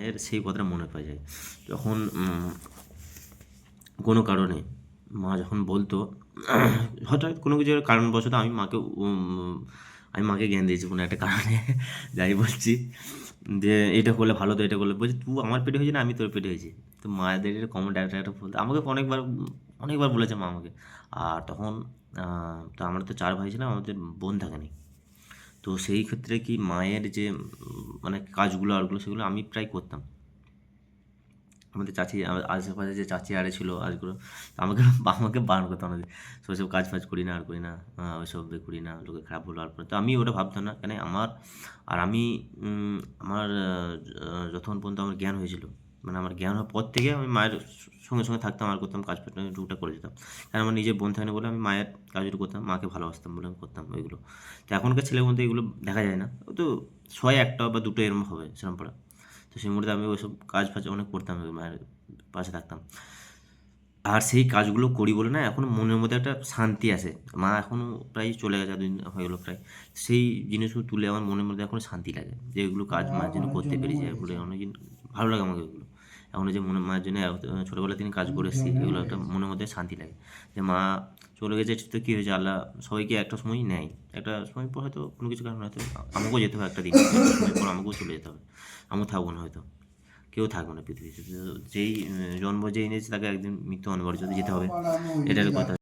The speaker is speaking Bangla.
এর সেই কথাটা মনে পড়ে যায় যখন কোনো কারণে মা যখন বলতো হঠাৎ কোনো কিছু কারণবশত আমি মাকে জ্ঞান দিয়েছি কোনো একটা কারণে যাই বলছি যে এটা করলে ভালো তো এটা করলে বলছি তুই আমার পেটে হয়েছে না আমি তোর পেটে হয়েছি তো মায়েদের কমন একটা বলতে আমাকে অনেকবার বলেছে মা আমাকে আর তখন তো আমরা তো 4 ভাই ছিলাম আমাদের বোন থাকেনি তো সেই ক্ষেত্রে কি মায়ের যে মানে কাজগুলো আরগুলো সেগুলো আমি প্রায় করতাম আমাদের চাচি আশেপাশে যে চাচি আরে ছিল আরগুলো আমাকে আমাকে বারণ করতো আমাকে ওইসব কাজ ফাজ করি না আর করি না ওইসব করি না লোকে খারাপ বললো আর তো আমি ওটা ভাবতাম না কেন আমি আমার যতক্ষণ পর্যন্ত আমার জ্ঞান হয়েছিল মানে আমার জ্ঞান হওয়ার পর থেকে আমি মায়ের সঙ্গে সঙ্গে থাকতাম আর করতাম কাজ ফাজ টুকটাক করে যেতাম কারণ আমার নিজের বোন থাকে বলে আমি মায়ের কাজগুলো করতাম মাকে ভালোবাসতাম বলে আমি করতাম ওইগুলো তো এখনকার ছেলের মধ্যে এগুলো দেখা যায় না ও তো 100 বা 2টো এরকম হবে সেরকম পড়া তো সেই মুহূর্তে আমি ওইসব কাজ ফাজ অনেক করতাম ওই মায়ের পাশে থাকতাম আর সেই কাজগুলো করি বলে না এখনও মনের মধ্যে একটা শান্তি আসে মা এখনও প্রায় চলে গেছে 2 দিন হয়ে গেলো প্রায় সেই জিনিসগুলো তুলে আমার মনের মধ্যে এখনও শান্তি লাগে যে এগুলো কাজ মায়ের জন্য করতে পেরেছি এগুলো অনেকদিন ভালো লাগে আমাকে এগুলো এখনও যে মায়ের জন্য ছোটোবেলা থেকে কাজ করে এসেছি এগুলো একটা মনের মধ্যে শান্তি লাগে যে মা চলে গেছে তো কী হয়েছে আল্লাহ সবাইকে একটা সময় নেয় একটা সময় পর হয়তো কোনো কিছু কারণ হয়তো আমাকেও যেতে হবে একটা দিন একটা সময় পর আমাকেও চলে যেতে হবে আমিও থাকবো না হয়তো কেউ থাকবে না পৃথিবীতে যেই জন্ম যেই নিয়েছে তাকে একদিন মৃত্যু অনিবার্য যেতে হবে এটার কথা